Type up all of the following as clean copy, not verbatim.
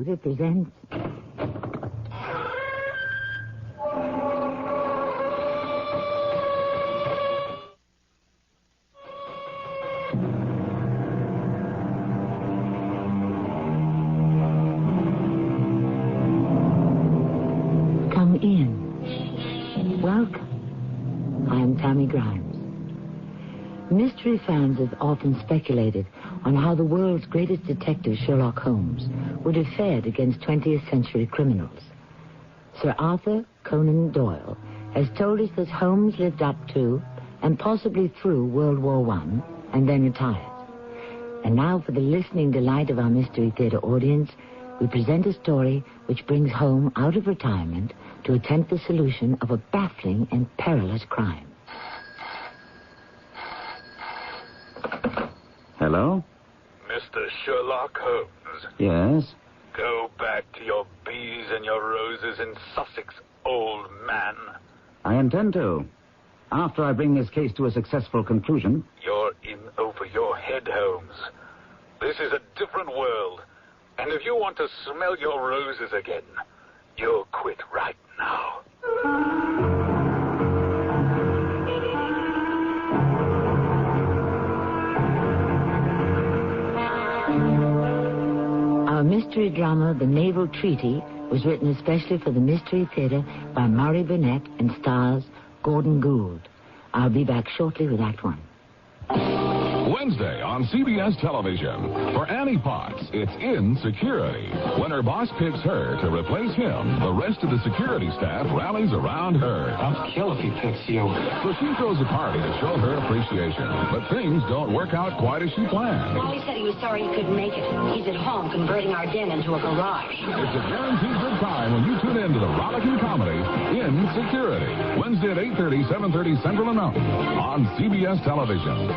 represents... Come in. Welcome. I am Tammy Grimes. Mystery fans have often speculated on how the world's greatest detective, Sherlock Holmes, would have fared against 20th century criminals. Sir Arthur Conan Doyle has told us that Holmes lived up to and possibly through World War I and then retired. And now, for the listening delight of our Mystery Theater audience, we present a story which brings Holmes out of retirement to attempt the solution of a baffling and perilous crime. Hello? Mr. Sherlock Holmes. Yes? Go back to your bees and your roses in Sussex, old man. I intend to. After I bring this case to a successful conclusion. You're in over your head, Holmes. This is a different world. And if you want to smell your roses again, you'll quit right now. Our mystery drama, The Naval Treaty, was written especially for the Mystery Theater by Murray Burnett and stars Gordon Gould. I'll be back shortly with Act One. Wednesday on CBS television. For Annie Potts, it's In Security. When her boss picks her to replace him, the rest of the security staff rallies around her. I'll kill if he picks you. So she throws a party to show her appreciation. But things don't work out quite as she planned. Wally said he was sorry he couldn't make it. He's at home converting our den into a garage. It's a guaranteed good time when you tune in to the rollicking comedy In Security. Wednesday at 8:30, 7:30 Central and Mountain on CBS television.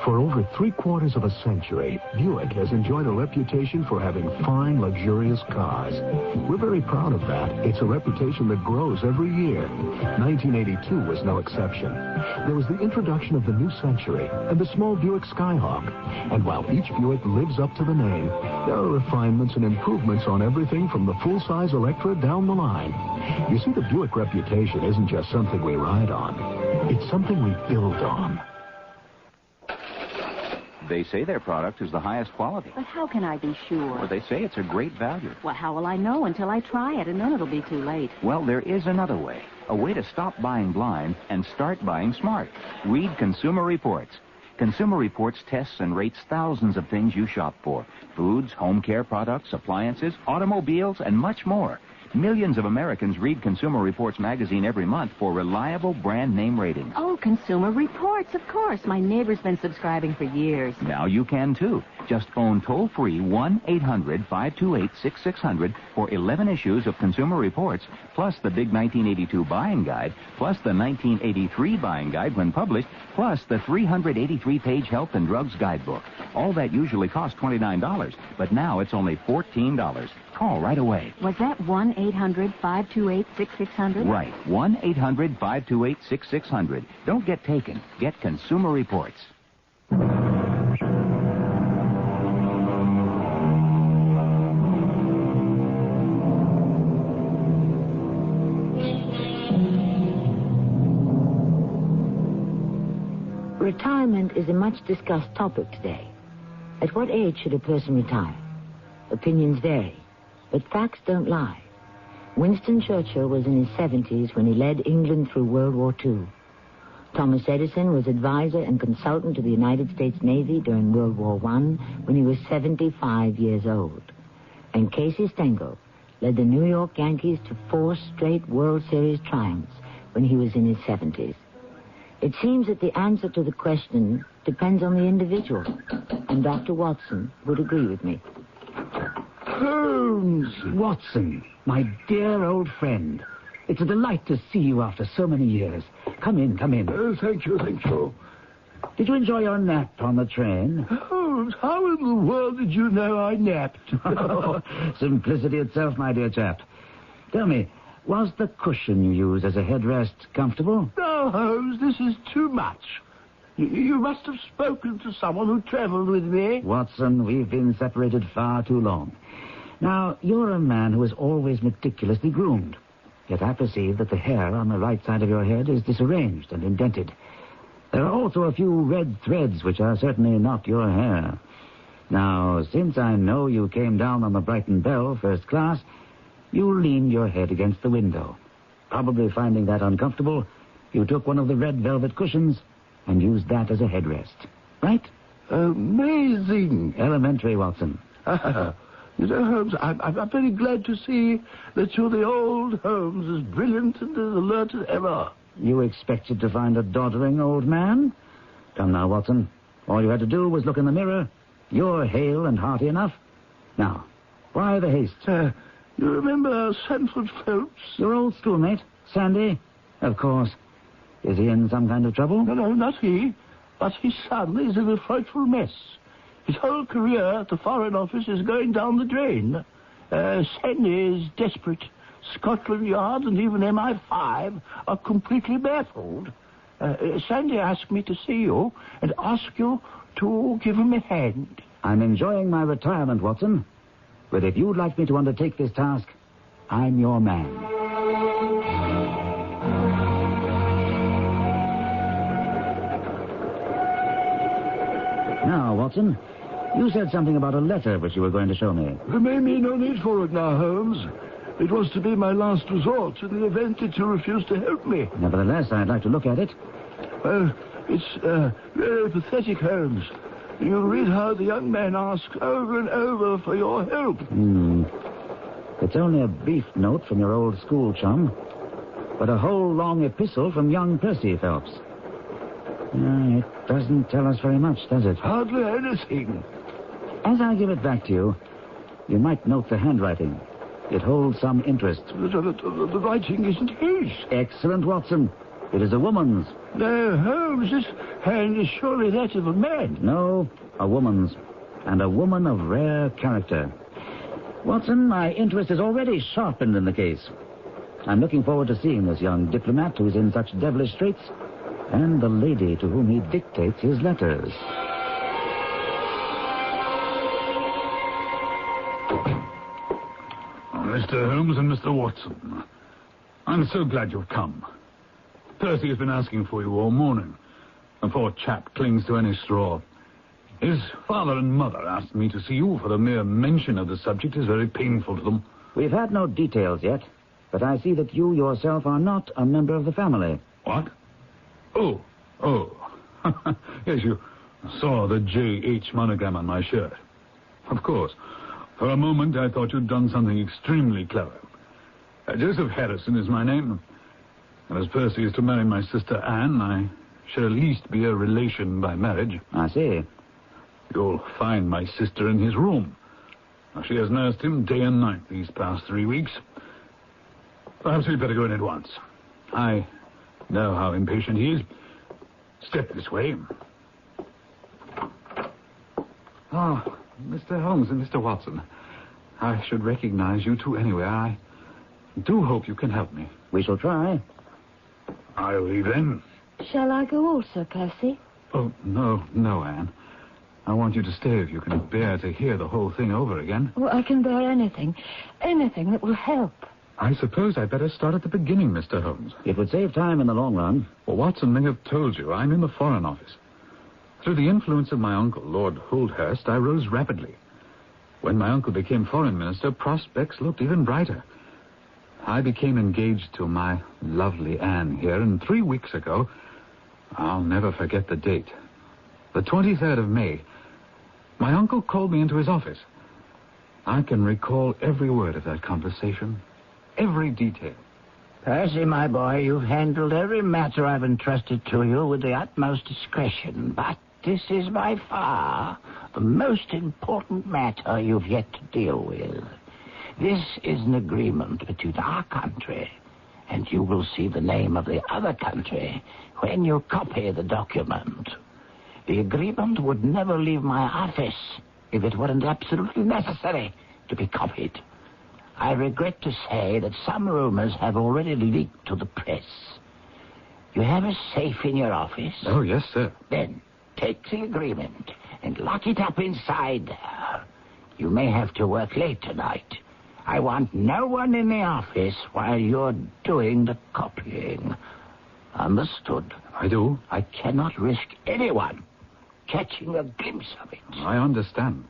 For over 3/4 of a century, Buick has enjoyed a reputation for having fine, luxurious cars. We're very proud of that. It's a reputation that grows every year. 1982 was no exception. There was the introduction of the new century and the small Buick Skyhawk. And while each Buick lives up to the name, there are refinements and improvements on everything from the full-size Electra down the line. You see, the Buick reputation isn't just something we ride on. It's something we build on. They say their product is the highest quality. But how can I be sure? Well, they say it's a great value. Well, how will I know until I try it, and then it'll be too late? Well, there is another way. A way to stop buying blind and start buying smart. Read Consumer Reports. Consumer Reports tests and rates thousands of things you shop for. Foods, home care products, appliances, automobiles, and much more. Millions of Americans read Consumer Reports magazine every month for reliable brand name ratings. Oh, Consumer Reports, of course. My neighbor's been subscribing for years. Now you can, too. Just phone toll-free 1-800-528-6600 for 11 issues of Consumer Reports, plus the big 1982 buying guide, plus the 1983 buying guide when published, plus the 383-page health and drugs guidebook. All that usually costs $29, but now it's only $14. Call right away. Was that 1-800-528-6600? Right, 1-800-528-6600. Don't get taken. Get Consumer Reports. Retirement is a much discussed topic today. At what age should a person retire? Opinions vary, but facts don't lie. Winston Churchill was in his 70s when he led England through World War II. Thomas Edison was advisor and consultant to the United States Navy during World War I when he was 75 years old. And Casey Stengel led the New York Yankees to 4 straight World Series triumphs when he was in his 70s. It seems that the answer to the question depends on the individual, and Dr. Watson would agree with me. Holmes! Watson, my dear old friend. It's a delight to see you after so many years. Come in, come in. Oh, thank you. Did you enjoy your nap on the train? Holmes, how in the world did you know I napped? Simplicity itself, my dear chap. Tell me, was the cushion you used as a headrest comfortable? No, Holmes, this is too much. You must have spoken to someone who traveled with me. Watson, we've been separated far too long. Now, you're a man who is always meticulously groomed. Yet I perceive that the hair on the right side of your head is disarranged and indented. There are also a few red threads which are certainly not your hair. Now, since I know you came down on the Brighton Belle first class, you leaned your head against the window. Probably finding that uncomfortable, you took one of the red velvet cushions and used that as a headrest. Right? Amazing. Elementary, Watson. You know, Holmes, I'm very glad to see that you're the old Holmes, as brilliant and as alert as ever. You expected to find a doddering old man? Come now, Watson. All you had to do was look in the mirror. You're hale and hearty enough. Now, why the haste? You remember Sanford Phelps? Your old schoolmate, Sandy? Of course. Is he in some kind of trouble? No, not he. But his son is in a frightful mess. His whole career at the Foreign Office is going down the drain. Sandy is desperate. Scotland Yard and even MI5 are completely baffled. Sandy asked me to see you and ask you to give him a hand. I'm enjoying my retirement, Watson. But if you'd like me to undertake this task, I'm your man. Now, Watson, you said something about a letter which you were going to show me. There may be no need for it now, Holmes. It was to be my last resort in the event that you refused to help me. Nevertheless, I'd like to look at it. Well, it's very pathetic, Holmes. You read how the young man asks over and over for your help. It's only a brief note from your old school chum, but a whole long epistle from young Percy Phelps. It doesn't tell us very much, does it? Hardly anything. As I give it back to you, you might note the handwriting. It holds some interest. The writing isn't his. Excellent, Watson. It is a woman's. No, Holmes, this hand is surely that of a man. No, a woman's. And a woman of rare character. Watson, my interest is already sharpened in the case. I'm looking forward to seeing this young diplomat who's in such devilish straits, and the lady to whom he dictates his letters. Mr. Holmes and Mr. Watson, I'm so glad you've come. Percy has been asking for you all morning. The poor chap clings to any straw. His father and mother asked me to see you, for the mere mention of the subject is very painful to them. We've had no details yet, but I see that you yourself are not a member of the family. What? Oh. Yes, you saw the J.H. monogram on my shirt. Of course. For a moment, I thought you'd done something extremely clever. Joseph Harrison is my name. And as Percy is to marry my sister Anne, I should at least be a relation by marriage. I see. You'll find my sister in his room. She has nursed him day and night these past 3 weeks. Perhaps we'd better go in at once. I know how impatient he is. Step this way. Oh, Mr. Holmes and Mr. Watson. I should recognize you two anywhere. I do hope you can help me. We shall try. I'll leave then. Shall I go also, Percy? Oh, no, Anne. I want you to stay if you can bear to hear the whole thing over again. Oh, I can bear anything. Anything that will help. I suppose I'd better start at the beginning, Mr. Holmes. It would save time in the long run. Well, Watson may have told you I'm in the Foreign Office. Through the influence of my uncle, Lord Holdhurst, I rose rapidly. When my uncle became Foreign Minister, prospects looked even brighter. I became engaged to my lovely Anne here, and 3 weeks ago, I'll never forget the date, the 23rd of May, my uncle called me into his office. I can recall every word of that conversation, every detail. Percy, my boy, you've handled every matter I've entrusted to you with the utmost discretion, but this is by far the most important matter you've yet to deal with. This is an agreement between our country, and you will see the name of the other country when you copy the document. The agreement would never leave my office if it weren't absolutely necessary to be copied. I regret to say that some rumors have already leaked to the press. You have a safe in your office? Oh, yes, sir. Then take the agreement and lock it up inside there. You may have to work late tonight. I want no one in the office while you're doing the copying. Understood? I do. I cannot risk anyone catching a glimpse of it. I understand.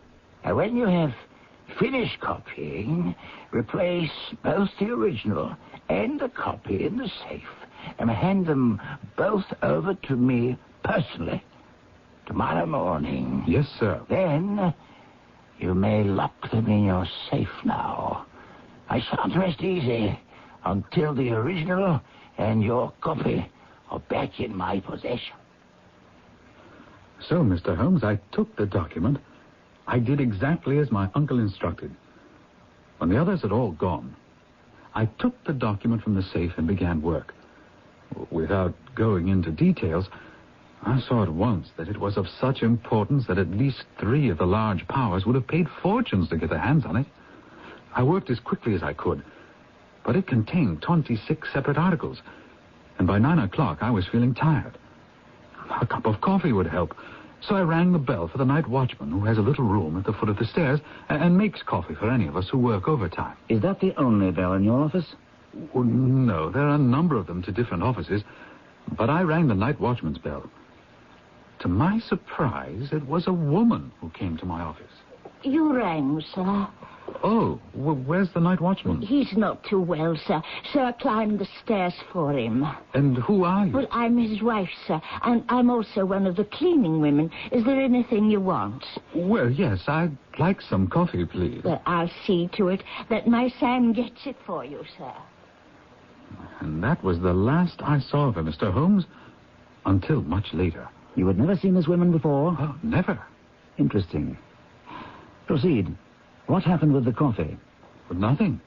And when you have finished copying, replace both the original and the copy in the safe and hand them both over to me personally tomorrow morning. Yes, sir. Then you may lock them in your safe now. I shan't rest easy until the original and your copy are back in my possession. So, Mr. Holmes, I took the document. I did exactly as my uncle instructed. When the others had all gone, I took the document from the safe and began work. Without going into details, I saw at once that it was of such importance that at least 3 of the large powers would have paid fortunes to get their hands on it. I worked as quickly as I could, but it contained 26 separate articles, and by 9 o'clock I was feeling tired. A cup of coffee would help, so I rang the bell for the night watchman, who has a little room at the foot of the stairs and makes coffee for any of us who work overtime. Is that the only bell in your office? Oh, no, there are a number of them to different offices, but I rang the night watchman's bell. To my surprise, it was a woman who came to my office. You rang, sir. Oh, well, where's the night watchman? He's not too well, sir, so I climbed the stairs for him. And who are you? Well, I'm his wife, sir, and I'm also one of the cleaning women. Is there anything you want? Well, yes, I'd like some coffee, please. Well, I'll see to it that my Sam gets it for you, sir. And that was the last I saw of her, Mr. Holmes, until much later. You had never seen this woman before? Oh, never. Interesting. Proceed. What happened with the coffee? Well, nothing.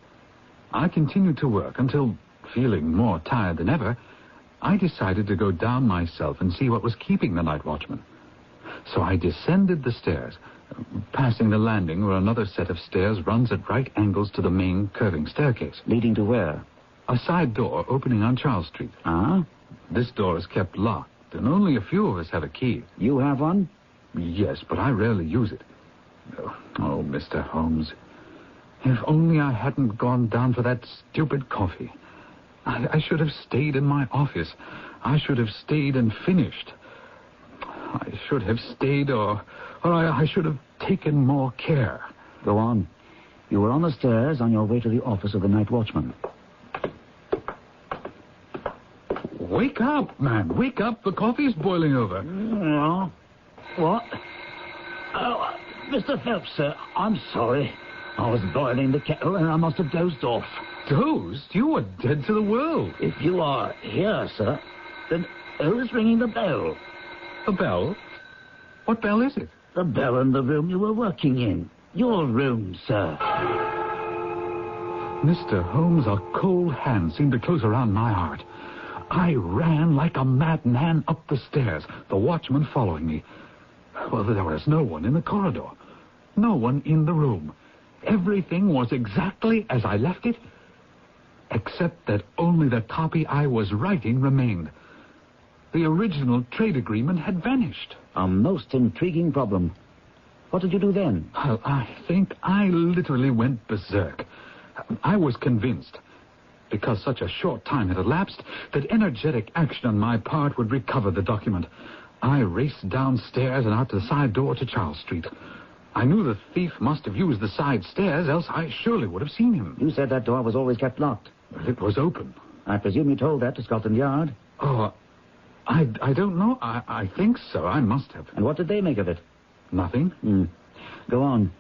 I continued to work until, feeling more tired than ever, I decided to go down myself and see what was keeping the night watchman. So I descended the stairs, passing the landing where another set of stairs runs at right angles to the main curving staircase. Leading to where? A side door opening on Charles Street. Ah? This door is kept locked, and only a few of us have a key. You have one? Yes, but I rarely use it. Oh, Mr. Holmes, if only I hadn't gone down for that stupid coffee. I should have stayed in my office. I should have stayed and finished. I should have stayed, or I should have taken more care. Go on. You were on the stairs on your way to the office of the night watchman. Wake up, man. Wake up. The coffee's boiling over. No. What? Oh, Mr. Phelps, sir, I'm sorry. I was boiling the kettle and I must have dozed off. Dozed? You were dead to the world. If you are here, sir, then who's ringing the bell? The bell? What bell is it? The bell in the room you were working in. Your room, sir. Mr. Holmes, a cold hand seemed to close around my heart. I ran like a madman up the stairs, the watchman following me. Well, there was no one in the corridor. No one in the room. Everything was exactly as I left it, except that only the copy I was writing remained. The original trade agreement had vanished. A most intriguing problem. What did you do then? Well, I think I literally went berserk. I was convinced, because such a short time had elapsed, that energetic action on my part would recover the document. I raced downstairs and out to the side door to Charles Street. I knew the thief must have used the side stairs, else I surely would have seen him. You said that door was always kept locked. Well, it was open. I presume you told that to Scotland Yard? Oh, I don't know. I think so. I must have. And what did they make of it? Nothing. Go on.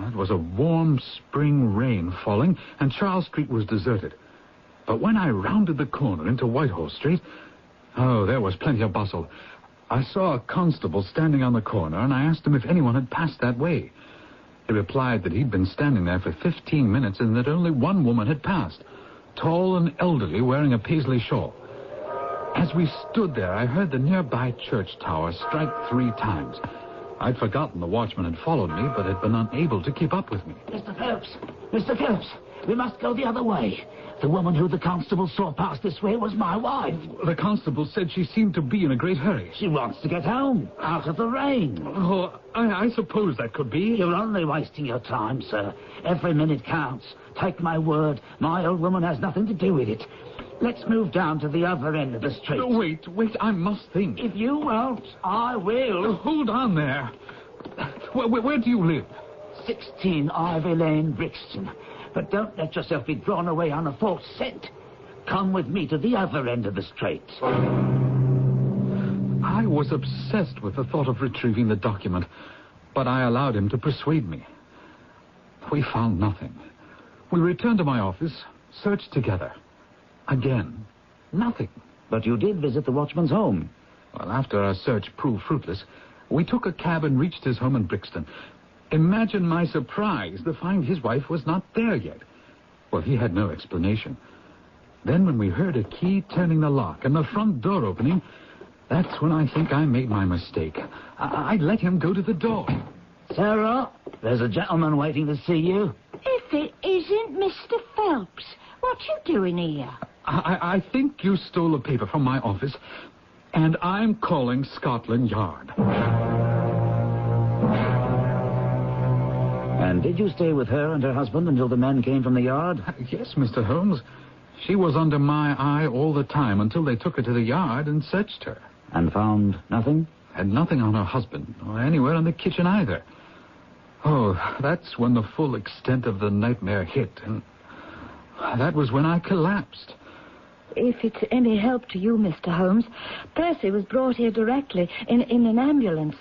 It was a warm spring rain falling, and Charles Street was deserted. But when I rounded the corner into Whitehall Street, there was plenty of bustle. I saw a constable standing on the corner, and I asked him if anyone had passed that way. He replied that he'd been standing there for 15 minutes and that only one woman had passed, tall and elderly, wearing a paisley shawl. As we stood there, I heard the nearby church tower strike 3 times. I'd forgotten the watchman had followed me, but had been unable to keep up with me. Mr. Phelps! Mr. Phelps! We must go the other way. The woman who the constable saw pass this way was my wife. The constable said she seemed to be in a great hurry. She wants to get home, out of the rain. Oh, I suppose that could be. You're only wasting your time, sir. Every minute counts. Take my word, my old woman has nothing to do with it. Let's move down to the other end of the street. Wait, I must think. If you won't, I will. Hold on there. Where do you live? 16 Ivy Lane, Brixton. But don't let yourself be drawn away on a false scent. Come with me to the other end of the street. I was obsessed with the thought of retrieving the document, but I allowed him to persuade me. We found nothing. We returned to my office, searched together. Again, nothing. But you did visit the watchman's home. Well, after our search proved fruitless, we took a cab and reached his home in Brixton. Imagine my surprise to find his wife was not there yet. Well, he had no explanation. Then when we heard a key turning the lock and the front door opening, that's when I think I made my mistake. I let him go to the door. Sarah, there's a gentleman waiting to see you. If it isn't Mr. Phelps, what you doing here? I think you stole a paper from my office, and I'm calling Scotland Yard. And did you stay with her and her husband until the men came from the yard? Yes, Mr. Holmes. She was under my eye all the time until they took her to the yard and searched her. And found nothing? Had nothing on her husband, or anywhere in the kitchen either. Oh, that's when the full extent of the nightmare hit, and that was when I collapsed. If it's any help to you, Mr. Holmes, Percy was brought here directly in an ambulance.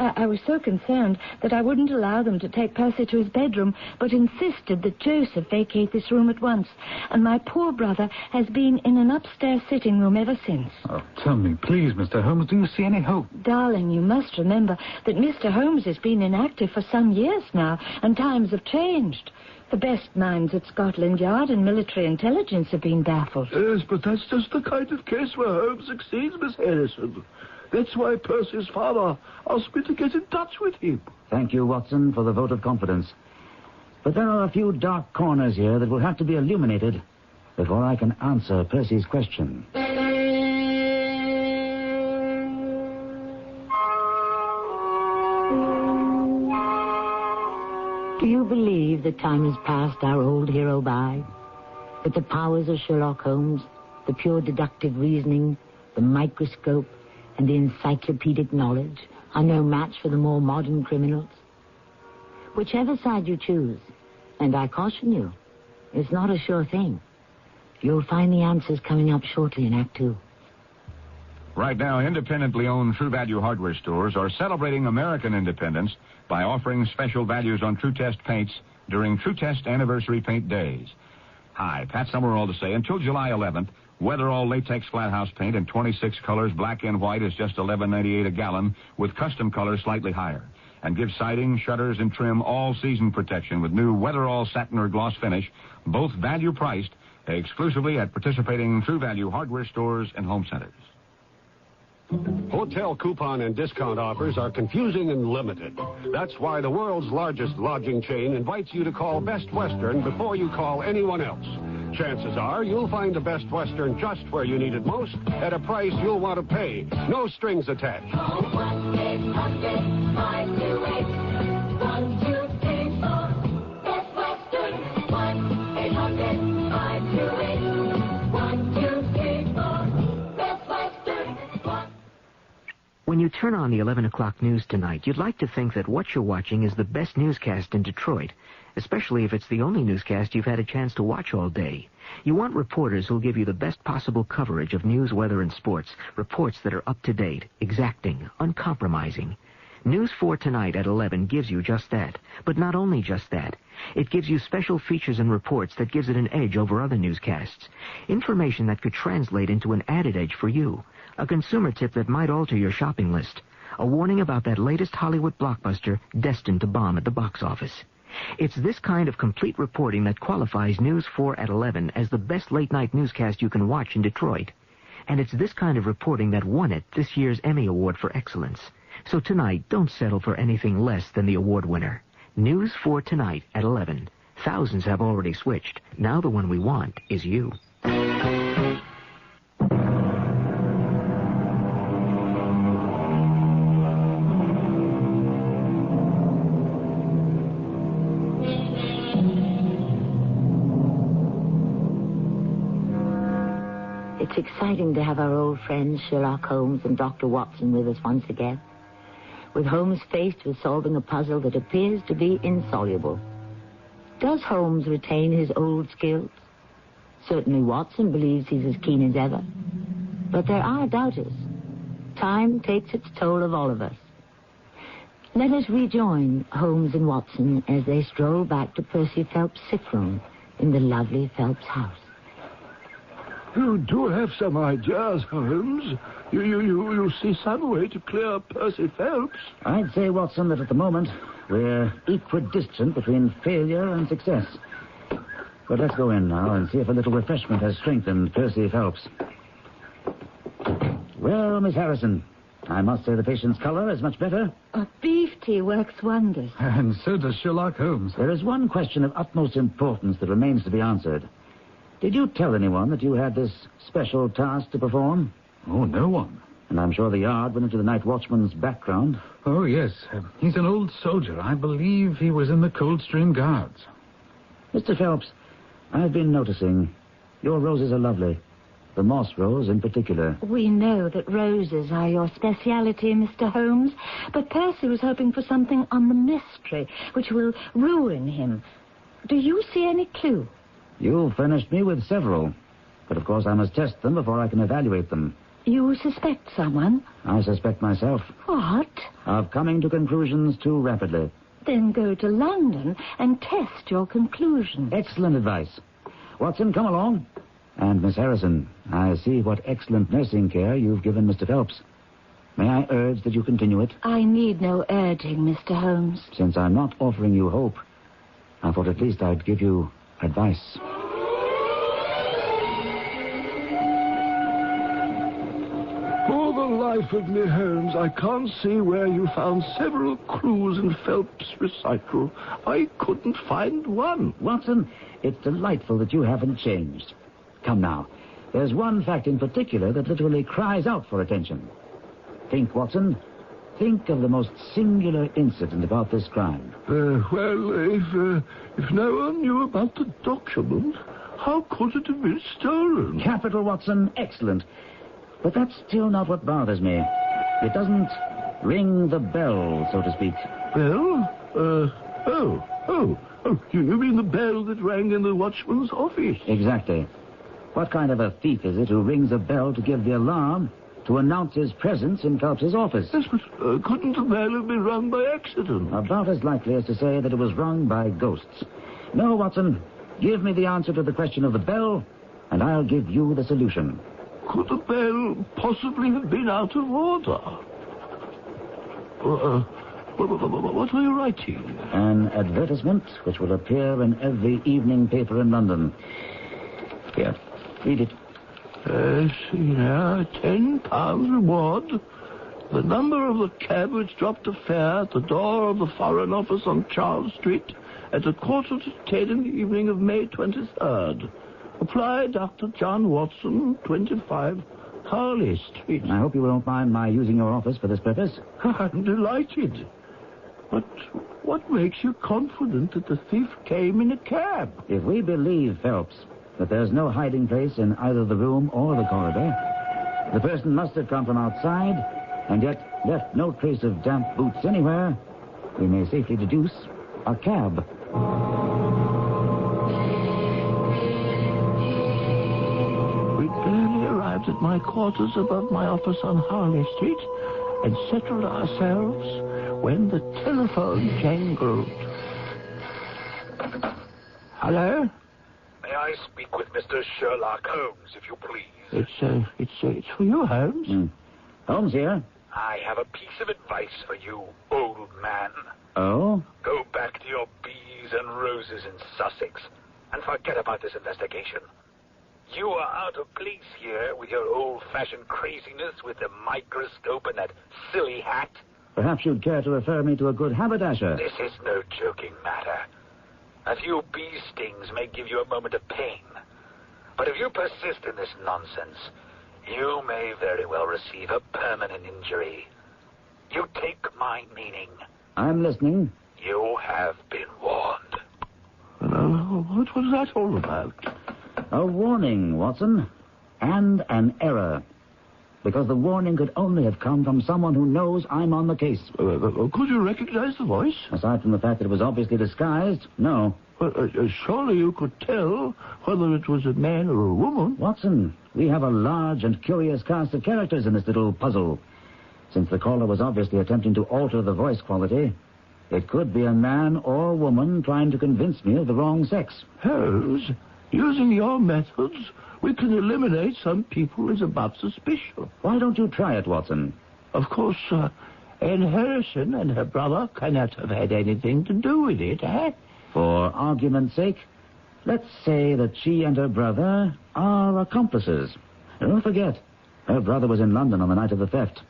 I was so concerned that I wouldn't allow them to take Percy to his bedroom, but insisted that Joseph vacate this room at once. And my poor brother has been in an upstairs sitting room ever since. Oh, tell me, please, Mr. Holmes, do you see any hope? Darling, you must remember that Mr. Holmes has been inactive for some years now, and times have changed. The best minds at Scotland Yard and military intelligence have been baffled. Yes, but that's just the kind of case where Holmes succeeds, Miss Harrison. That's why Percy's father asked me to get in touch with him. Thank you, Watson, for the vote of confidence. But there are a few dark corners here that will have to be illuminated before I can answer Percy's question. Do you believe that time has passed our old hero by? That the powers of Sherlock Holmes, the pure deductive reasoning, the microscope, and the encyclopedic knowledge are no match for the more modern criminals? Whichever side you choose, and I caution you, it's not a sure thing. You'll find the answers coming up shortly in Act 2. Right now, independently owned True Value hardware stores are celebrating American independence by offering special values on True Test paints during True Test Anniversary Paint Days. Hi, Pat Summerall to say, until July 11th, Weatherall latex flat house paint in 26 colors, black and white, is just $11.98 a gallon, with custom colors slightly higher. And give siding, shutters, and trim all-season protection with new Weatherall satin or gloss finish, both value-priced, exclusively at participating True Value hardware stores and home centers. Hotel coupon and discount offers are confusing and limited. That's why the world's largest lodging chain invites you to call Best Western before you call anyone else. Chances are you'll find the Best Western just where you need it most at a price you'll want to pay. No strings attached. Call 1-800-528-1234. Best Western. 1-800-528-1234. Best Western. When you turn on the 11 o'clock news tonight, you'd like to think that what you're watching is the best newscast in Detroit, especially if it's the only newscast you've had a chance to watch all day. You want reporters who'll give you the best possible coverage of news, weather, and sports, reports that are up-to-date, exacting, uncompromising. News 4 Tonight at 11 gives you just that, but not only just that. It gives you special features and reports that gives it an edge over other newscasts, information that could translate into an added edge for you, a consumer tip that might alter your shopping list, a warning about that latest Hollywood blockbuster destined to bomb at the box office. It's this kind of complete reporting that qualifies News 4 at 11 as the best late-night newscast you can watch in Detroit. And it's this kind of reporting that won it this year's Emmy Award for Excellence. So tonight, don't settle for anything less than the award winner. News 4 Tonight at 11. Thousands have already switched. Now the one we want is you. It's exciting to have our old friends Sherlock Holmes and Dr. Watson with us once again, with Holmes faced with solving a puzzle that appears to be insoluble. Does Holmes retain his old skills? Certainly Watson believes he's as keen as ever. But there are doubters. Time takes its toll of all of us. Let us rejoin Holmes and Watson as they stroll back to Percy Phelps' sick room in the lovely Phelps house. You do have some ideas, Holmes. You see some way to clear Percy Phelps. I'd say, Watson, that at the moment we're equidistant between failure and success. But let's go in now and see if a little refreshment has strengthened Percy Phelps. Well, Miss Harrison, I must say the patient's color is much better. Beef tea works wonders. And so does Sherlock Holmes. There is one question of utmost importance that remains to be answered. Did you tell anyone that you had this special task to perform? Oh, no one. And I'm sure the yard went into the night watchman's background. Oh, yes. He's an old soldier. I believe he was in the Coldstream Guards. Mr. Phelps, I've been noticing your roses are lovely. The moss rose in particular. We know that roses are your speciality, Mr. Holmes, but Percy was hoping for something on the mystery, which will ruin him. Do you see any clue? You furnished me with several, but of course I must test them before I can evaluate them. You suspect someone? I suspect myself. What? Of coming to conclusions too rapidly. Then go to London and test your conclusions. Excellent advice. Watson, come along. And Miss Harrison, I see what excellent nursing care you've given Mr. Phelps. May I urge that you continue it? I need no urging, Mr. Holmes. Since I'm not offering you hope, I thought at least I'd give you advice. For the life of me, Holmes, I can't see where you found several clues in Phelps' recital. I couldn't find one. Watson, it's delightful that you haven't changed. Come now. There's one fact in particular that literally cries out for attention. Think, Watson. Think of the most singular incident about this crime. If no one knew about the document, how could it have been stolen? Capital, Watson. Excellent. But that's still not what bothers me. It doesn't ring the bell, so to speak. Bell? You mean the bell that rang in the watchman's office? Exactly. What kind of a thief is it who rings a bell to give the alarm to announce his presence in Phelps's office? Yes, but couldn't the bell have been rung by accident? About as likely as to say that it was rung by ghosts. No, Watson. Give me the answer to the question of the bell, and I'll give you the solution. Could the bell possibly have been out of order? What are you writing? An advertisement which will appear in every evening paper in London. Here, read it. See now, £10 reward. The number of the cab which dropped the fare at the door of the Foreign Office on Charles Street at 9:45 in the evening of May 23rd. Apply Dr. John Watson, 25 Harley Street. I hope you won't mind my using your office for this purpose. I'm delighted. But what makes you confident that the thief came in a cab? If we believe Phelps that there's no hiding place in either the room or the corridor, the person must have come from outside and yet left no trace of damp boots anywhere, we may safely deduce a cab. We barely arrived at my quarters above my office on Harley Street and settled ourselves when the telephone jangled. Hello? May I speak with Mr. Sherlock Holmes, if you please? It's for you, Holmes. Holmes here. I have a piece of advice for you, old man. Oh? Go back to your bees and roses in Sussex and forget about this investigation. You are out of place here with your old-fashioned craziness with the microscope and that silly hat. Perhaps you'd care to refer me to a good haberdasher. This is no joking matter. A few bee stings may give you a moment of pain. But if you persist in this nonsense, you may very well receive a permanent injury. You take my meaning. I'm listening. You have been warned. What was that all about? A warning, Watson. And an error. Because the warning could only have come from someone who knows I'm on the case. Could you recognize the voice? Aside from the fact that it was obviously disguised, no. Surely you could tell whether it was a man or a woman. Watson, we have a large and curious cast of characters in this little puzzle. Since the caller was obviously attempting to alter the voice quality, it could be a man or woman trying to convince me of the wrong sex. Holmes, using your methods, we can eliminate some people as above suspicion. Why don't you try it, Watson? Of course, Anne Harrison and her brother cannot have had anything to do with it, eh? For argument's sake, let's say that she and her brother are accomplices. Don't forget, her brother was in London on the night of the theft.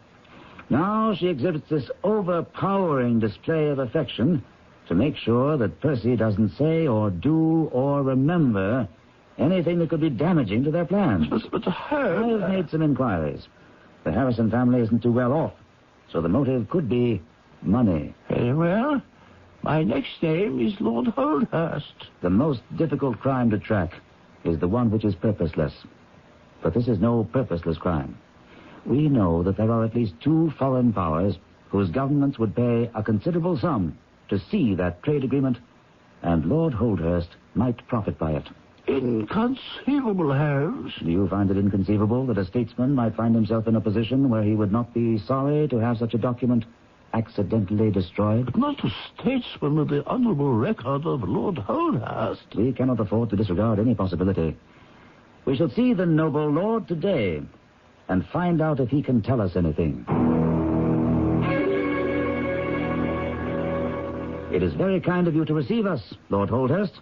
Now she exhibits this overpowering display of affection to make sure that Percy doesn't say or do or remember anything that could be damaging to their plans. But I've made some inquiries. The Harrison family isn't too well off, so the motive could be money. Very well. My next name is Lord Holdhurst. The most difficult crime to track is the one which is purposeless. But this is no purposeless crime. We know that there are at least 2 foreign powers whose governments would pay a considerable sum to see that trade agreement, and Lord Holdhurst might profit by it. Inconceivable, Holmes. Do you find it inconceivable that a statesman might find himself in a position where he would not be sorry to have such a document accidentally destroyed? But not a statesman with the honorable record of Lord Holdhurst. We cannot afford to disregard any possibility. We shall see the noble lord today and find out if he can tell us anything. It is very kind of you to receive us, Lord Holdhurst.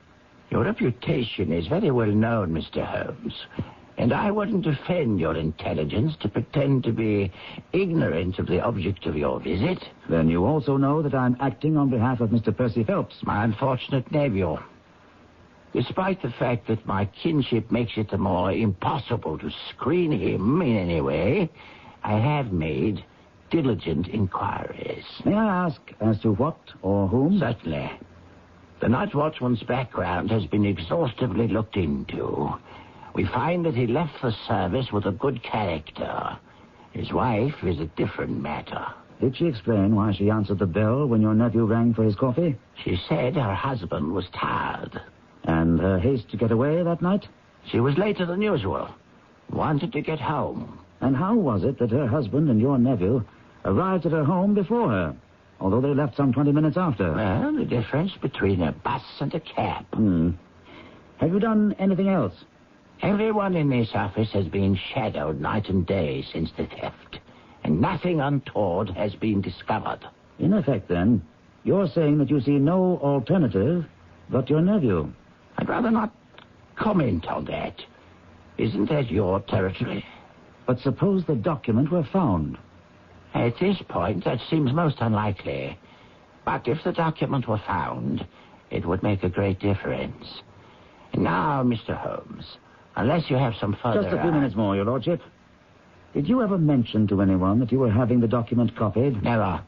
Your reputation is very well known, Mr. Holmes, and I wouldn't offend your intelligence to pretend to be ignorant of the object of your visit. Then you also know that I'm acting on behalf of Mr. Percy Phelps. My unfortunate nephew. Despite the fact that my kinship makes it more impossible to screen him in any way, I have made diligent inquiries. May I ask as to what or whom? Certainly. The night watchman's background has been exhaustively looked into. We find that he left the service with a good character. His wife is a different matter. Did she explain why she answered the bell when your nephew rang for his coffee? She said her husband was tired. And her haste to get away that night? She was later than usual. Wanted to get home. And how was it that her husband and your nephew arrived at her home before her, although they left some 20 minutes after? Well, the difference between a bus and a cab. Have you done anything else? Everyone in this office has been shadowed night and day since the theft, and nothing untoward has been discovered. In effect, then, you're saying that you see no alternative but your nephew. I'd rather not comment on that. Isn't that your territory? But suppose the document were found. At this point, that seems most unlikely. But if the document were found, it would make a great difference. Now, Mr. Holmes, unless you have some further... Just a few minutes more, your lordship. Did you ever mention to anyone that you were having the document copied? Never.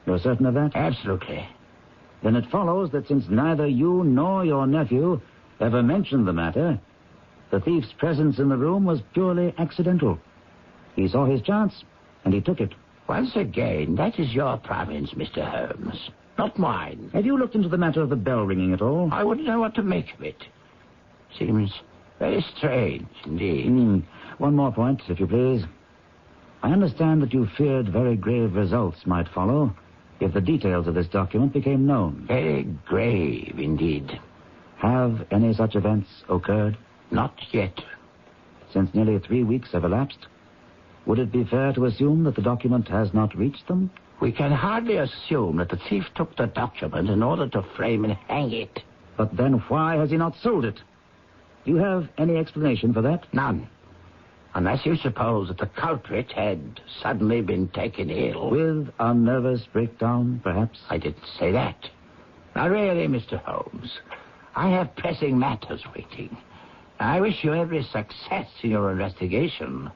You're certain of that? Absolutely. Then it follows that since neither you nor your nephew ever mentioned the matter, the thief's presence in the room was purely accidental. He saw his chance, and he took it. Once again, that is your province, Mr. Holmes, not mine. Have you looked into the matter of the bell ringing at all? I wouldn't know what to make of it. Seems very strange, indeed. One more point, if you please. I understand that you feared very grave results might follow if the details of this document became known. Very grave, indeed. Have any such events occurred? Not yet. Since nearly 3 weeks have elapsed, would it be fair to assume that the document has not reached them? We can hardly assume that the thief took the document in order to frame and hang it. But then why has he not sold it? Do you have any explanation for that? None. Unless you suppose that the culprit had suddenly been taken ill. With a nervous breakdown, perhaps? I didn't say that. Now, really, Mr. Holmes, I have pressing matters waiting. I wish you every success in your investigation,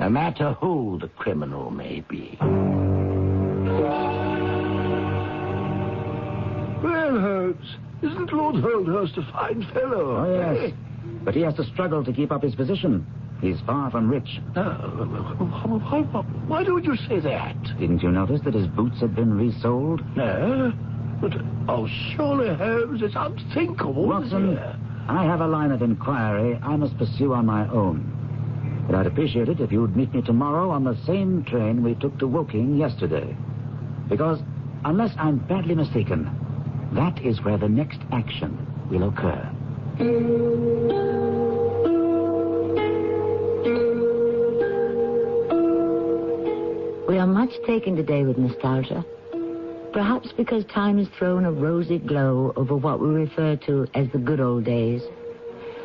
no matter who the criminal may be. Well, Holmes, isn't Lord Holdhurst a fine fellow? Oh, yes. But he has to struggle to keep up his position. He's far from rich. Why don't you say that? Didn't you notice that his boots had been resold? No. But, surely, Holmes, it's unthinkable. Watson, I have a line of inquiry I must pursue on my own. But I'd appreciate it if you'd meet me tomorrow on the same train we took to Woking yesterday. Because, unless I'm badly mistaken, that is where the next action will occur. We are much taken today with nostalgia. Perhaps because time has thrown a rosy glow over what we refer to as the good old days.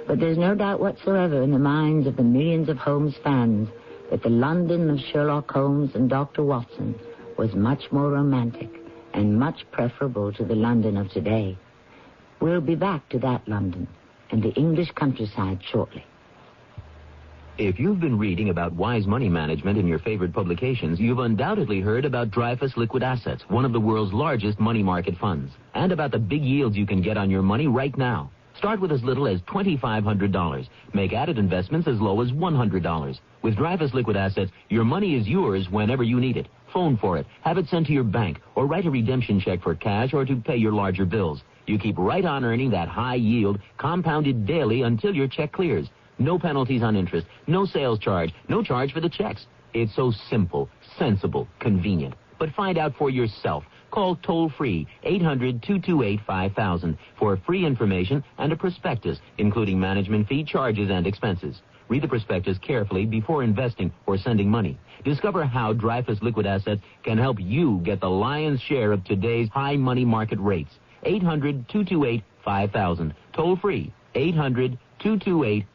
But there's no doubt whatsoever in the minds of the millions of Holmes fans that the London of Sherlock Holmes and Dr. Watson was much more romantic and much preferable to the London of today. We'll be back to that London and the English countryside shortly. If you've been reading about wise money management in your favorite publications, you've undoubtedly heard about Dreyfus Liquid Assets, one of the world's largest money market funds, and about the big yields you can get on your money right now. Start with as little as $2,500. Make added investments as low as $100. With Dreyfus Liquid Assets, your money is yours whenever you need it. Phone for it, have it sent to your bank, or write a redemption check for cash or to pay your larger bills. You keep right on earning that high yield, compounded daily until your check clears. No penalties on interest, no sales charge, no charge for the checks. It's so simple, sensible, convenient. But find out for yourself. Call toll-free 800-228-5000 for free information and a prospectus, including management fee, charges, and expenses. Read the prospectus carefully before investing or sending money. Discover how Dreyfus Liquid Assets can help you get the lion's share of today's high money market rates. 800-228-5000. Toll-free 800-228-5000.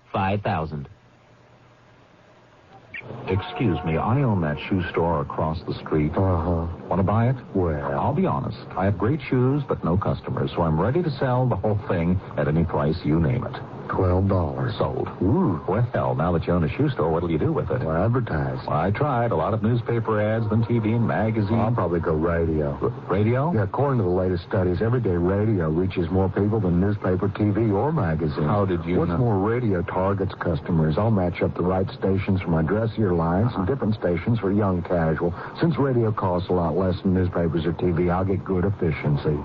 Excuse me, I own that shoe store across the street. Want to buy it? Well, I'll be honest. I have great shoes, but no customers, so I'm ready to sell the whole thing at any price you name it. $12. Sold. Ooh. Well, now that you own a shoe store, what'll you do with it? Well, advertise. I tried. A lot of newspaper ads, then TV and magazines. I'll probably go radio. Radio? Yeah, according to the latest studies, everyday radio reaches more people than newspaper, TV, or magazine. How did you know? What's more, radio targets customers. I'll match up the right stations for my dressier lines and different stations for young casual. Since radio costs a lot less than newspapers or TV, I'll get good efficiency.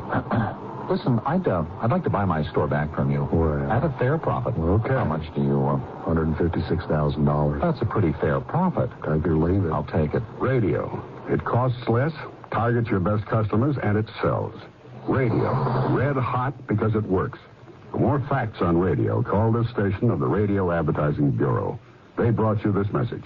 Listen, I'd like to buy my store back from you. Well, at a fair profit. Okay. How much do you want? $156,000. That's a pretty fair profit. Take it or leave it. I'll take it. Radio. It costs less, targets your best customers, and it sells. Radio. Red hot because it works. For more facts on radio, call this station of the Radio Advertising Bureau. They brought you this message.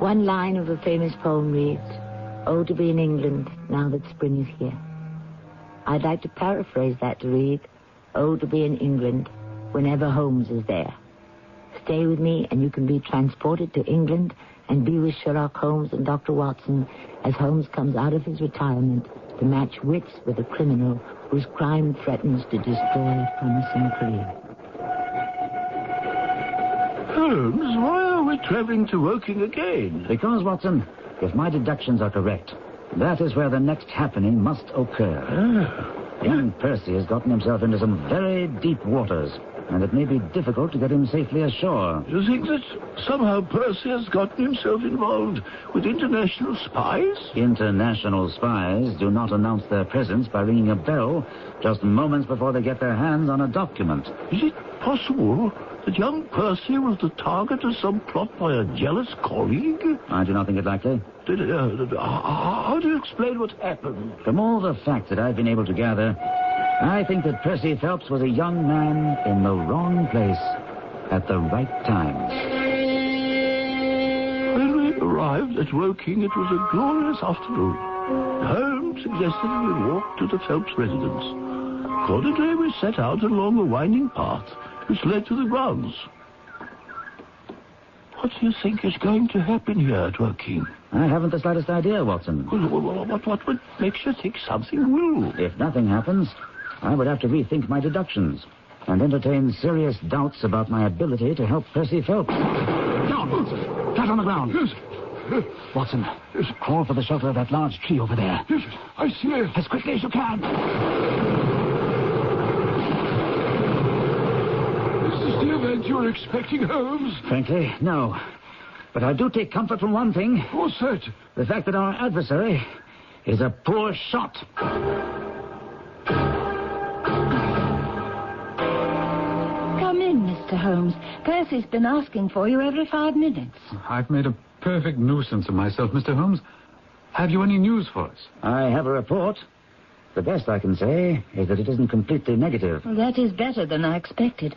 One line of a famous poem reads, "Oh, to be in England now that spring is here." I'd like to paraphrase that to read, "Oh, to be in England whenever Holmes is there." Stay with me and you can be transported to England and be with Sherlock Holmes and Dr. Watson as Holmes comes out of his retirement to match wits with a criminal whose crime threatens to destroy a promising career. Holmes, why are we traveling to Woking again? Because, Watson, if my deductions are correct, that is where the next happening must occur. Young Percy has gotten himself into some very deep waters, and it may be difficult to get him safely ashore. You think that somehow Percy has gotten himself involved with international spies? International spies do not announce their presence by ringing a bell just moments before they get their hands on a document. Is it possible that young Percy was the target of some plot by a jealous colleague? I do not think it likely. How do you explain what happened? From all the facts that I've been able to gather, I think that Percy Phelps was a young man in the wrong place at the right time. When we arrived at Woking, it was a glorious afternoon. Holmes suggested we walk to the Phelps residence. Accordingly, we set out along a winding path which led to the grounds. What do you think is going to happen here, Dworkin? I haven't the slightest idea, Watson. Well, what would make you think something will? If nothing happens, I would have to rethink my deductions and entertain serious doubts about my ability to help Percy Phelps. Down, Watson. Flat on the ground. Yes. Watson, crawl for the shelter of that large tree over there. Yes, I see it. As quickly as you can. Is this the event you're expecting, Holmes? Frankly, no. But I do take comfort from one thing. What's that? The fact that our adversary is a poor shot. Come in, Mr. Holmes. Percy's been asking for you every 5 minutes. I've made a perfect nuisance of myself, Mr. Holmes. Have you any news for us? I have a report. The best I can say is that it isn't completely negative. Well, that is better than I expected.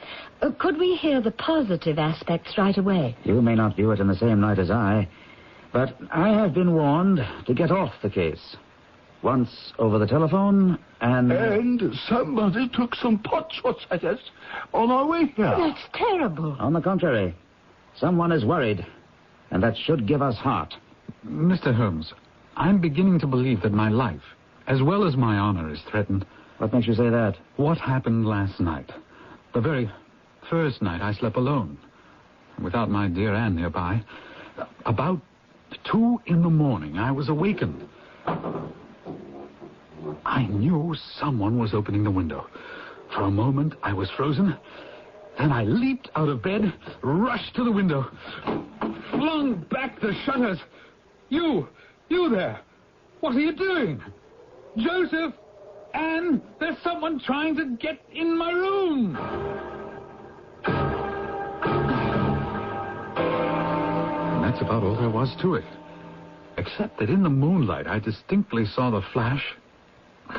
Could we hear the positive aspects right away? You may not view it in the same light as I, but I have been warned to get off the case. Once over the telephone, and... And somebody took some pot shots at us on our way here. That's terrible. On the contrary, someone is worried, and that should give us heart. Mr. Holmes, I'm beginning to believe that my life, as well as my honor, is threatened. What makes you say that? What happened last night? The very first night I slept alone, without my dear Anne nearby. About 2 a.m, I was awakened. I knew someone was opening the window. For a moment, I was frozen. Then I leaped out of bed, rushed to the window, flung back the shutters. You there. What are you doing? Joseph! Anne, there's someone trying to get in my room! And that's about all there was to it. Except that in the moonlight, I distinctly saw the flash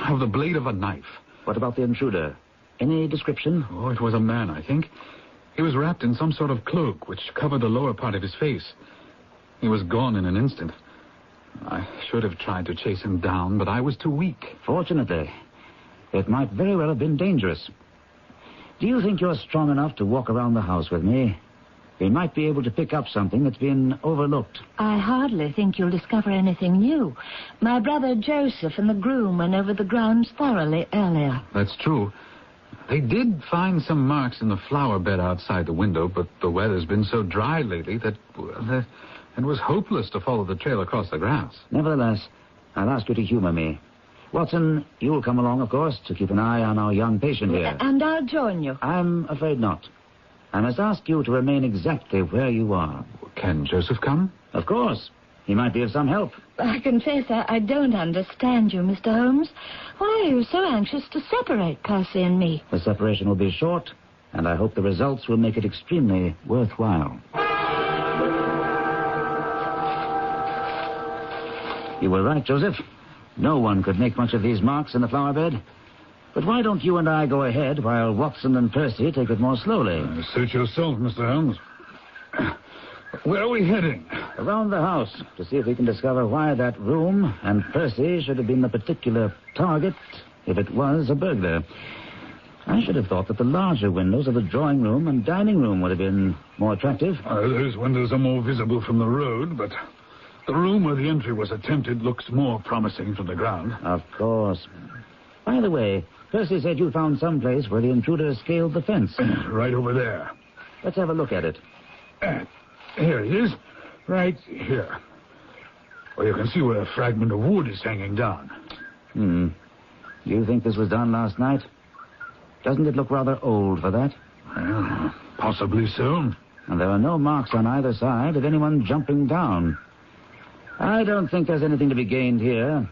of the blade of a knife. What about the intruder? Any description? Oh, it was a man, I think. He was wrapped in some sort of cloak which covered the lower part of his face. He was gone in an instant. I should have tried to chase him down, but I was too weak. Fortunately, it might very well have been dangerous. Do you think you're strong enough to walk around the house with me? We might be able to pick up something that's been overlooked. I hardly think you'll discover anything new. My brother Joseph and the groom went over the grounds thoroughly earlier. That's true. They did find some marks in the flower bed outside the window, but the weather's been so dry lately that it was hopeless to follow the trail across the grass. Nevertheless, I'll ask you to humor me. Watson, you'll come along, of course, to keep an eye on our young patient here. And I'll join you. I'm afraid not. I must ask you to remain exactly where you are. Can Joseph come? Of course. He might be of some help. I confess I don't understand you, Mr. Holmes. Why are you so anxious to separate Percy and me? The separation will be short, and I hope the results will make it extremely worthwhile. You were right, Joseph. No one could make much of these marks in the flower bed. But why don't you and I go ahead while Watson and Percy take it more slowly? Suit yourself, Mr. Holmes. Where are we heading? Around the house, to see if we can discover why that room and Percy should have been the particular target if it was a burglar. I should have thought that the larger windows of the drawing room and dining room would have been more attractive. Those windows are more visible from the road, but the room where the entry was attempted looks more promising from the ground. Of course. By the way, Percy said you found some place where the intruder scaled the fence. Right over there. Let's have a look at it. Here it is. Right here. Well, you can see where a fragment of wood is hanging down. Do you think this was done last night? Doesn't it look rather old for that? Well, possibly so. And there are no marks on either side of anyone jumping down. I don't think there's anything to be gained here.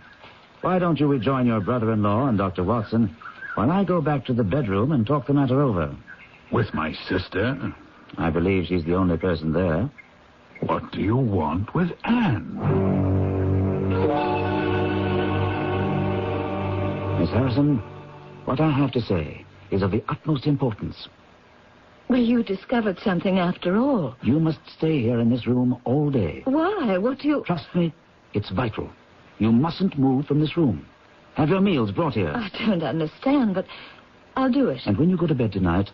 Why don't you rejoin your brother-in-law and Dr. Watson while I go back to the bedroom and talk the matter over? With my sister? I believe she's the only person there. What do you want with Anne? Miss Harrison, what I have to say is of the utmost importance. Well, you discovered something after all. You must stay here in this room all day. Why? What do you... Trust me, it's vital. You mustn't move from this room. Have your meals brought here. I don't understand, but I'll do it. And when you go to bed tonight,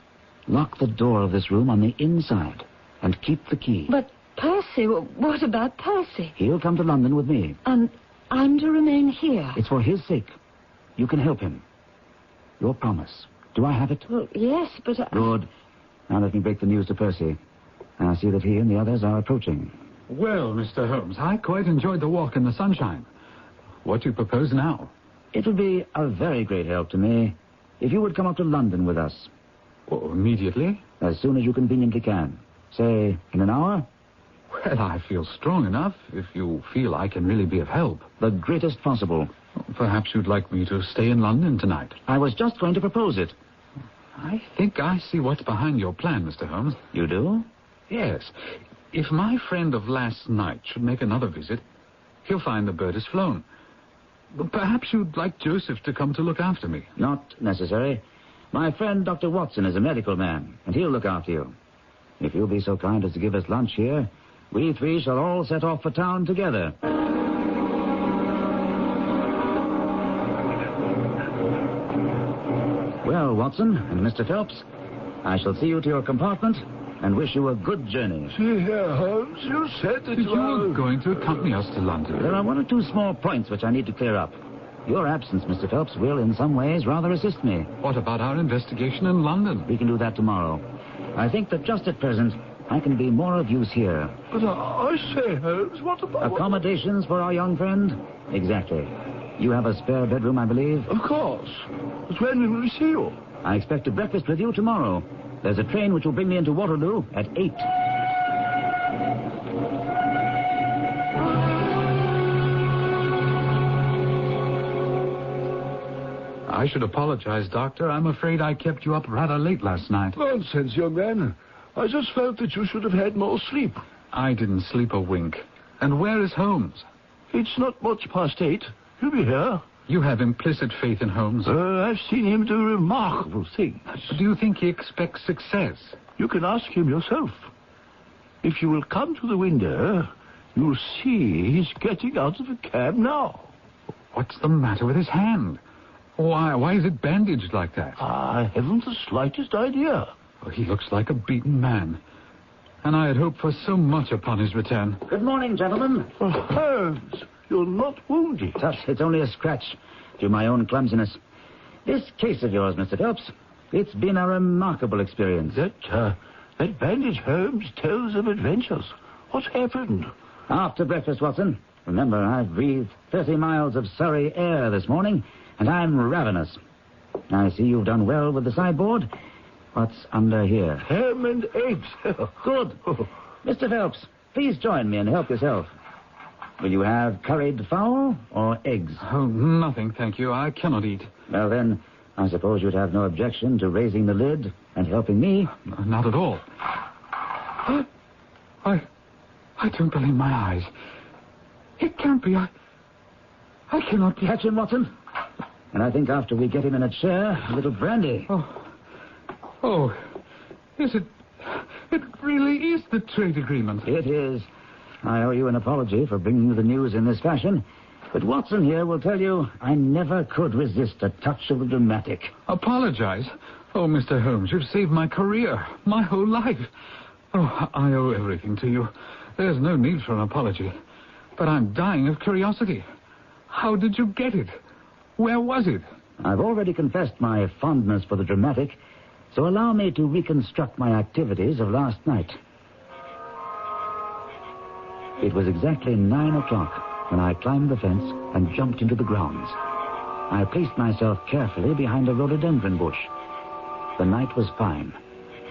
lock the door of this room on the inside and keep the key. But Percy, what about Percy? He'll come to London with me. And I'm to remain here? It's for his sake. You can help him. Your promise. Do I have it? Well, yes, but... Good. Now let me break the news to Percy. And I'll see that he and the others are approaching. Well, Mr. Holmes, I quite enjoyed the walk in the sunshine. What do you propose now? It would be a very great help to me if you would come up to London with us. Oh, immediately? As soon as you conveniently can. Say, in an hour? Well, I feel strong enough if you feel I can really be of help. The greatest possible. Perhaps you'd like me to stay in London tonight. I was just going to propose it. I think I see what's behind your plan, Mr. Holmes. You do? Yes. If my friend of last night should make another visit, he'll find the bird has flown. Perhaps you'd like Joseph to come to look after me. Not necessary. My friend Dr. Watson is a medical man, and he'll look after you. If you'll be so kind as to give us lunch here, we three shall all set off for town together. Well, Watson and Mr. Phelps, I shall see you to your compartment and wish you a good journey. See here, Holmes, you said that you were going to accompany us to London. There are one or two small points which I need to clear up. Your absence, Mr. Phelps, will in some ways rather assist me. What about our investigation in London? We can do that tomorrow. I think that just at present, I can be more of use here. But I say, Holmes, what about... Accommodations for our young friend? Exactly. You have a spare bedroom, I believe? Of course. But when will we see you? I expect to breakfast with you tomorrow. There's a train which will bring me into Waterloo at 8. I should apologize, Doctor. I'm afraid I kept you up rather late last night. Nonsense, young man. I just felt that you should have had more sleep. I didn't sleep a wink. And where is Holmes? It's not much past 8. He'll be here. You have implicit faith in Holmes. I've seen him do remarkable things. Do you think he expects success? You can ask him yourself. If you will come to the window, you'll see he's getting out of a cab now. What's the matter with his hand? Why is it bandaged like that? I haven't the slightest idea. Oh, he looks like a beaten man. And I had hoped for so much upon his return. Good morning, gentlemen. Oh, Holmes, you're not wounded. Tut, it's only a scratch through my own clumsiness. This case of yours, Mr. Phelps, it's been a remarkable experience. That bandage, Holmes, tells of adventures. What's happened? After breakfast, Watson. Remember, I've breathed 30 miles of Surrey air this morning, and I'm ravenous. I see you've done well with the sideboard. What's under here? Ham and eggs. Good. Mr. Phelps, please join me and help yourself. Will you have curried fowl or eggs? Oh, nothing, thank you. I cannot eat. Well, then, I suppose you'd have no objection to raising the lid and helping me? Not at all. I don't believe my eyes. It can't be. I cannot be. Catch him, Watson. And I think after we get him in a chair, a little brandy. Oh, is it... It really is the trade agreement. It is. I owe you an apology for bringing you the news in this fashion. But Watson here will tell you I never could resist a touch of the dramatic. Apologize? Oh, Mr. Holmes, you've saved my career, my whole life. Oh, I owe everything to you. There's no need for an apology. But I'm dying of curiosity. How did you get it? Where was it? I've already confessed my fondness for the dramatic, so allow me to reconstruct my activities of last night. It was exactly 9 o'clock when I climbed the fence and jumped into the grounds. I placed myself carefully behind a rhododendron bush. The night was fine,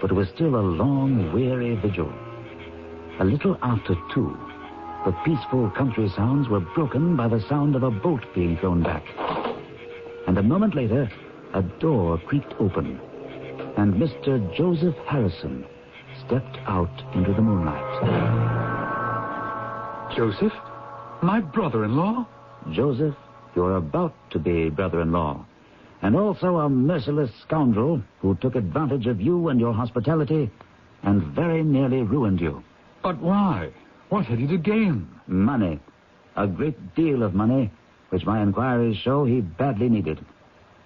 but it was still a long, weary vigil. A little after 2, the peaceful country sounds were broken by the sound of a bolt being thrown back. And a moment later, a door creaked open, and Mr. Joseph Harrison stepped out into the moonlight. Joseph? My brother-in-law? Joseph, you're about to be brother-in-law, and also a merciless scoundrel who took advantage of you and your hospitality and very nearly ruined you. But why? What had he to gain? Money. A great deal of money, which my inquiries show he badly needed.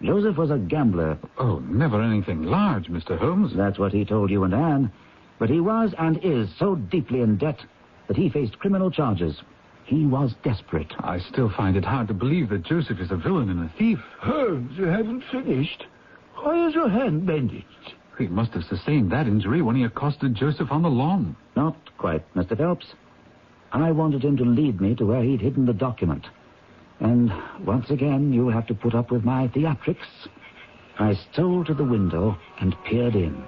Joseph was a gambler. Oh, never anything large, Mr. Holmes. That's what he told you and Anne. But he was and is so deeply in debt that he faced criminal charges. He was desperate. I still find it hard to believe that Joseph is a villain and a thief. Holmes, you haven't finished. Why is your hand bandaged? He must have sustained that injury when he accosted Joseph on the lawn. Not quite, Mr. Phelps. I wanted him to lead me to where he'd hidden the document. And once again, you'll have to put up with my theatrics. I stole to the window and peered in.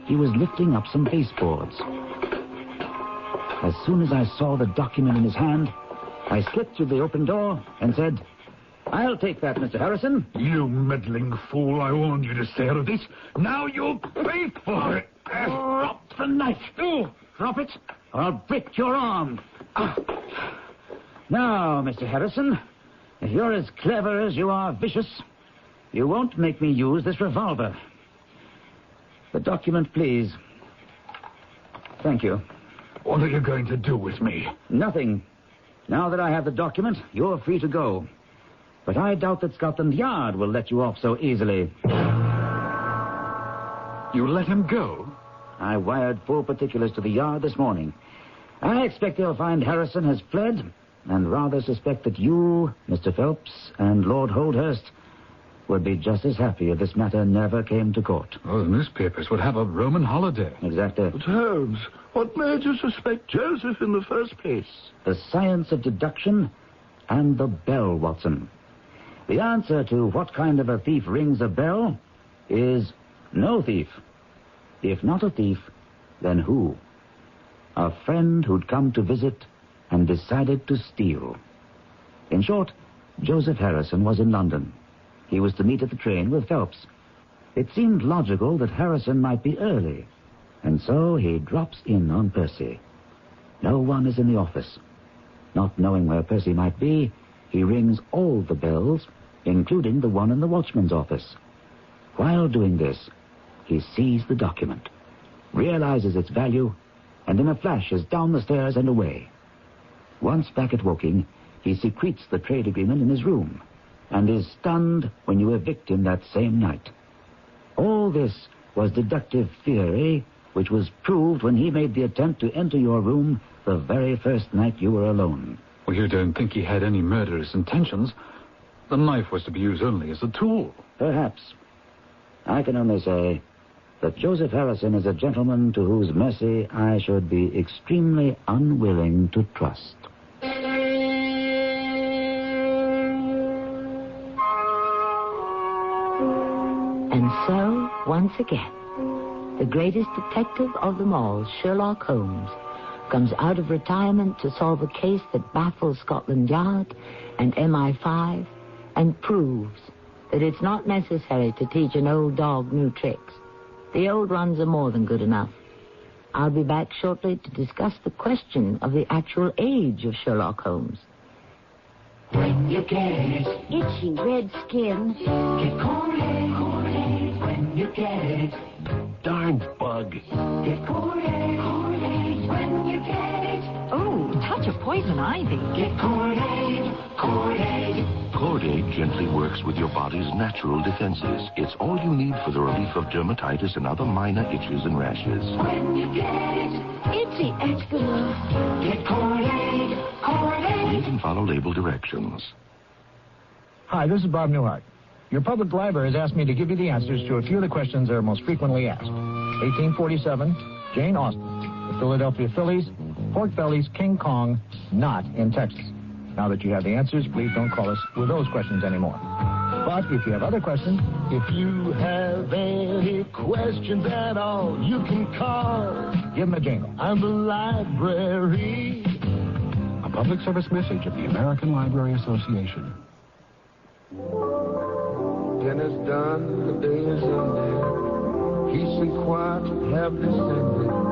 He was lifting up some baseboards. As soon as I saw the document in his hand, I slipped through the open door and said, "I'll take that, Mr. Harrison." You meddling fool, I warned you to stay out of this. Now you'll pay for it. Drop the knife. Drop it, or I'll break your arm. Now, Mr. Harrison, if you're as clever as you are vicious, you won't make me use this revolver. The document, please. Thank you. What are you going to do with me? Nothing. Now that I have the document, you're free to go. But I doubt that Scotland Yard will let you off so easily. You let him go? I wired full particulars to the Yard this morning. I expect they'll find Harrison has fled, and rather suspect that you, Mr. Phelps, and Lord Holdhurst would be just as happy if this matter never came to court. Oh, the newspapers would have a Roman holiday. Exactly. But Holmes, what made you suspect Joseph in the first place? The science of deduction and the bell, Watson. The answer to what kind of a thief rings a bell is no thief. If not a thief, then who? A friend who'd come to visit and decided to steal. In short, Joseph Harrison was in London. He was to meet at the train with Phelps. It seemed logical that Harrison might be early, and so he drops in on Percy. No one is in the office. Not knowing where Percy might be, he rings all the bells, including the one in the watchman's office. While doing this, he sees the document, realizes its value, and in a flash is down the stairs and away. Once back at Woking, he secretes the trade agreement in his room, and is stunned when you evict him that same night. All this was deductive theory, which was proved when he made the attempt to enter your room the very first night you were alone. Well, you don't think he had any murderous intentions? The knife was to be used only as a tool. Perhaps. I can only say that Joseph Harrison is a gentleman to whose mercy I should be extremely unwilling to trust. And so, once again, the greatest detective of them all, Sherlock Holmes, comes out of retirement to solve a case that baffles Scotland Yard and MI5 and proves that it's not necessary to teach an old dog new tricks. The old ones are more than good enough. I'll be back shortly to discuss the question of the actual age of Sherlock Holmes. When you get it, Itchy red skin. get Kool-Aid. When you get it, Darn bug. get Kool-Aid. When you get it, Oh, touch of poison ivy. get Kool-Aid. Cord-Aid gently works with your body's natural defenses. It's all you need for the relief of dermatitis and other minor itches and rashes. When you get it, Itchy eczema. get Kool-Aid. Read and follow label directions. Hi, this is Bob Newhart. Your public library has asked me to give you the answers to a few of the questions that are most frequently asked. 1847, Jane Austen. The Philadelphia Phillies, pork bellies, King Kong, not in Texas. Now that you have the answers, please don't call us with those questions anymore. But if you have other questions, If you have any questions at all, you can call. give them a jingle. I'm the library. A public service message of the American Library Association. Dinner's done, the day is ended. Peace and quiet have descended.